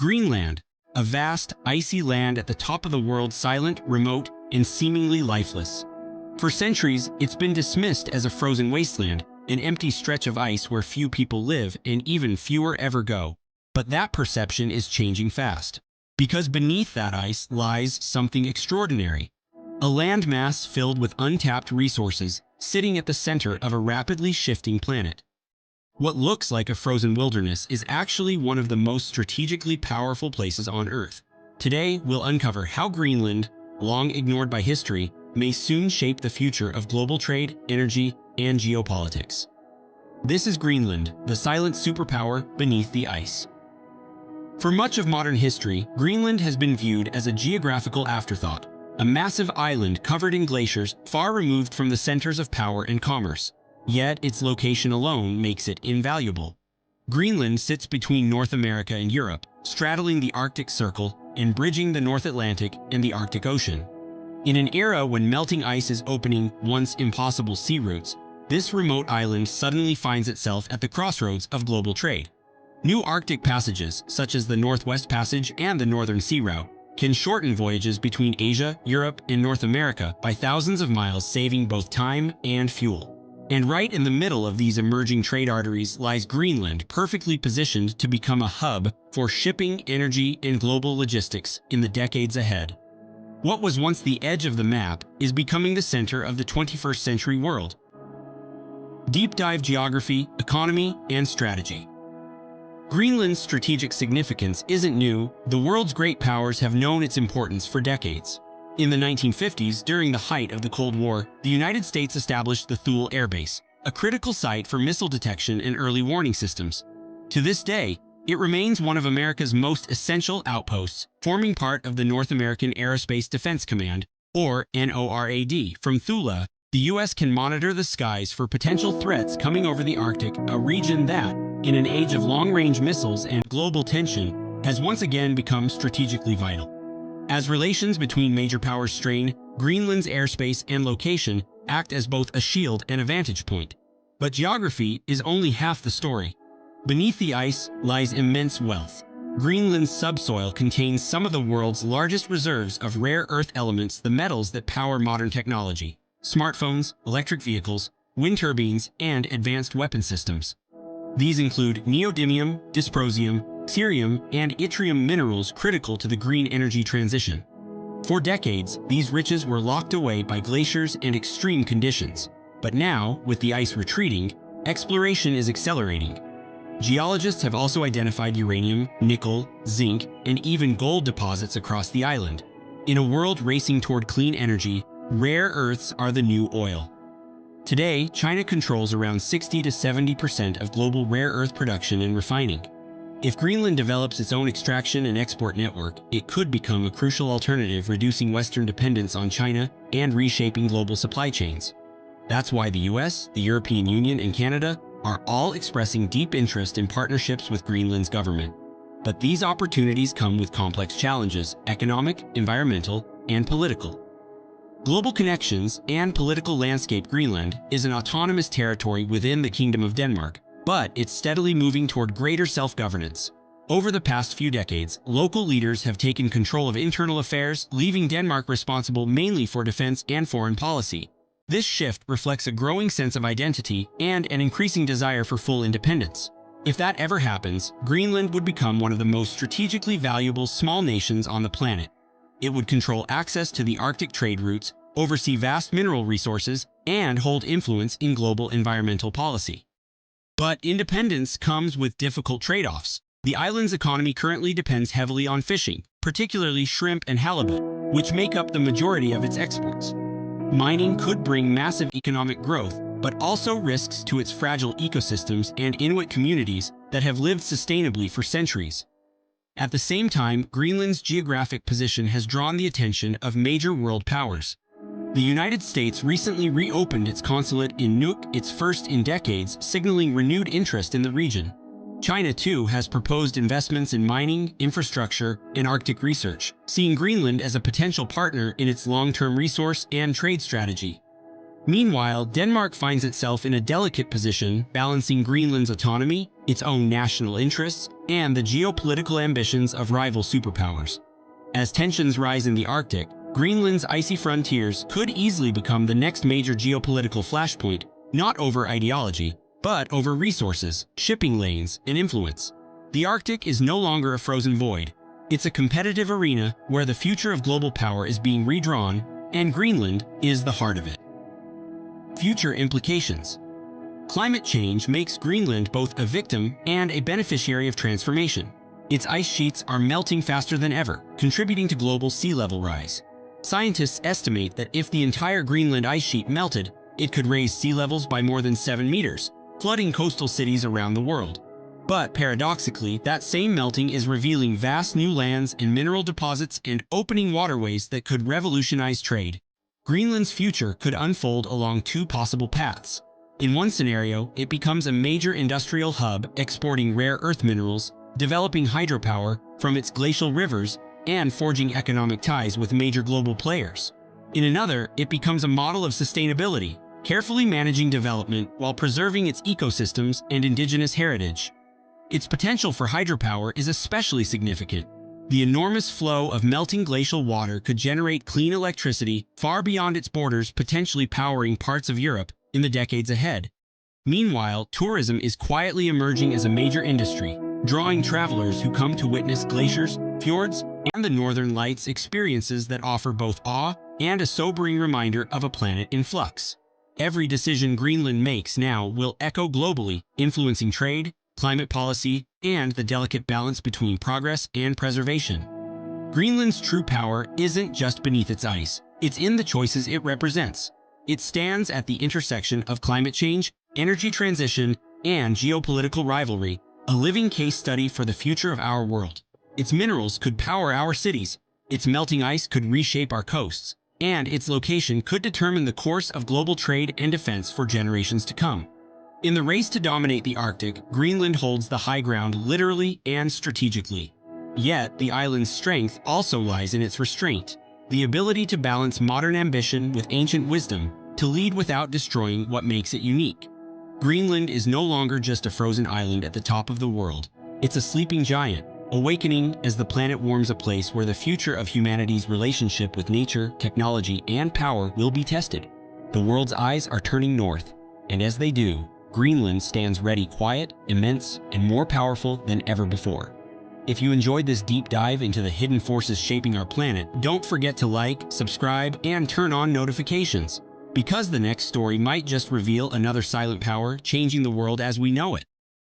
Greenland, a vast, icy land at the top of the world, silent, remote, and seemingly lifeless. For centuries, it's been dismissed as a frozen wasteland, an empty stretch of ice where few people live and even fewer ever go. But that perception is changing fast. Because beneath that ice lies something extraordinary. A landmass filled with untapped resources, sitting at the center of a rapidly shifting planet. What looks like a frozen wilderness is actually one of the most strategically powerful places on Earth. Today, we'll uncover how Greenland, long ignored by history, may soon shape the future of global trade, energy, and geopolitics. This is Greenland, the silent superpower beneath the ice. For much of modern history, Greenland has been viewed as a geographical afterthought, a massive island covered in glaciers far removed from the centers of power and commerce. Yet its location alone makes it invaluable. Greenland sits between North America and Europe, straddling the Arctic Circle and bridging the North Atlantic and the Arctic Ocean. In an era when melting ice is opening once impossible sea routes, this remote island suddenly finds itself at the crossroads of global trade. New Arctic passages, such as the Northwest Passage and the Northern Sea Route, can shorten voyages between Asia, Europe, and North America by thousands of miles, saving both time and fuel. And right in the middle of these emerging trade arteries lies Greenland, perfectly positioned to become a hub for shipping, energy, and global logistics in the decades ahead. What was once the edge of the map is becoming the center of the 21st century world. Deep dive geography, economy, and strategy. Greenland's strategic significance isn't new. The world's great powers have known its importance for decades. In the 1950s, during the height of the Cold War, the United States established the Thule Air Base, a critical site for missile detection and early warning systems. To this day, it remains one of America's most essential outposts, forming part of the North American Aerospace Defense Command, or NORAD. From Thule, the U.S. can monitor the skies for potential threats coming over the Arctic, a region that, in an age of long-range missiles and global tension, has once again become strategically vital. As relations between major powers strain, Greenland's airspace and location act as both a shield and a vantage point. But geography is only half the story. Beneath the ice lies immense wealth. Greenland's subsoil contains some of the world's largest reserves of rare earth elements, the metals that power modern technology: smartphones, electric vehicles, wind turbines, and advanced weapon systems. These include neodymium, dysprosium, cerium, and yttrium minerals critical to the green energy transition. For decades, these riches were locked away by glaciers and extreme conditions. But now, with the ice retreating, exploration is accelerating. Geologists have also identified uranium, nickel, zinc, and even gold deposits across the island. In a world racing toward clean energy, rare earths are the new oil. Today, China controls around 60 to 70% of global rare earth production and refining. If Greenland develops its own extraction and export network, it could become a crucial alternative, reducing Western dependence on China and reshaping global supply chains. That's why the US, the European Union, and Canada are all expressing deep interest in partnerships with Greenland's government. But these opportunities come with complex challenges: economic, environmental, and political. Global connections and political landscape. Greenland is an autonomous territory within the Kingdom of Denmark, but it's steadily moving toward greater self-governance. Over the past few decades, local leaders have taken control of internal affairs, leaving Denmark responsible mainly for defense and foreign policy. This shift reflects a growing sense of identity and an increasing desire for full independence. If that ever happens, Greenland would become one of the most strategically valuable small nations on the planet. It would control access to the Arctic trade routes, oversee vast mineral resources, and hold influence in global environmental policy. But independence comes with difficult trade-offs. The island's economy currently depends heavily on fishing, particularly shrimp and halibut, which make up the majority of its exports. Mining could bring massive economic growth, but also risks to its fragile ecosystems and Inuit communities that have lived sustainably for centuries. At the same time, Greenland's geographic position has drawn the attention of major world powers. The United States recently reopened its consulate in Nuuk, its first in decades, signaling renewed interest in the region. China, too, has proposed investments in mining, infrastructure, and Arctic research, seeing Greenland as a potential partner in its long-term resource and trade strategy. Meanwhile, Denmark finds itself in a delicate position, balancing Greenland's autonomy, its own national interests, and the geopolitical ambitions of rival superpowers. As tensions rise in the Arctic, Greenland's icy frontiers could easily become the next major geopolitical flashpoint, not over ideology, but over resources, shipping lanes, and influence. The Arctic is no longer a frozen void. It's a competitive arena where the future of global power is being redrawn, and Greenland is the heart of it. Future implications. Climate change makes Greenland both a victim and a beneficiary of transformation. Its ice sheets are melting faster than ever, contributing to global sea level rise. Scientists estimate that if the entire Greenland ice sheet melted, it could raise sea levels by more than 7 meters, flooding coastal cities around the world. But paradoxically, that same melting is revealing vast new lands and mineral deposits and opening waterways that could revolutionize trade. Greenland's future could unfold along two possible paths. In one scenario, it becomes a major industrial hub exporting rare earth minerals, developing hydropower from its glacial rivers, and forging economic ties with major global players. In another, it becomes a model of sustainability, carefully managing development while preserving its ecosystems and indigenous heritage. Its potential for hydropower is especially significant. The enormous flow of melting glacial water could generate clean electricity far beyond its borders, potentially powering parts of Europe in the decades ahead. Meanwhile, tourism is quietly emerging as a major industry, drawing travelers who come to witness glaciers, fjords, and the northern lights, experiences that offer both awe and a sobering reminder of a planet in flux. Every decision Greenland makes now will echo globally, influencing trade, climate policy, and the delicate balance between progress and preservation. Greenland's true power isn't just beneath its ice, it's in the choices it represents. It stands at the intersection of climate change, energy transition, and geopolitical rivalry, a living case study for the future of our world. Its minerals could power our cities, its melting ice could reshape our coasts, and its location could determine the course of global trade and defense for generations to come. In the race to dominate the Arctic, Greenland holds the high ground literally and strategically. Yet, the island's strength also lies in its restraint, the ability to balance modern ambition with ancient wisdom, to lead without destroying what makes it unique. Greenland is no longer just a frozen island at the top of the world. It's a sleeping giant, awakening as the planet warms, a place where the future of humanity's relationship with nature, technology, and power will be tested. The world's eyes are turning north, and as they do, Greenland stands ready, quiet, immense, and more powerful than ever before. If you enjoyed this deep dive into the hidden forces shaping our planet, don't forget to like, subscribe, and turn on notifications, because the next story might just reveal another silent power changing the world as we know it.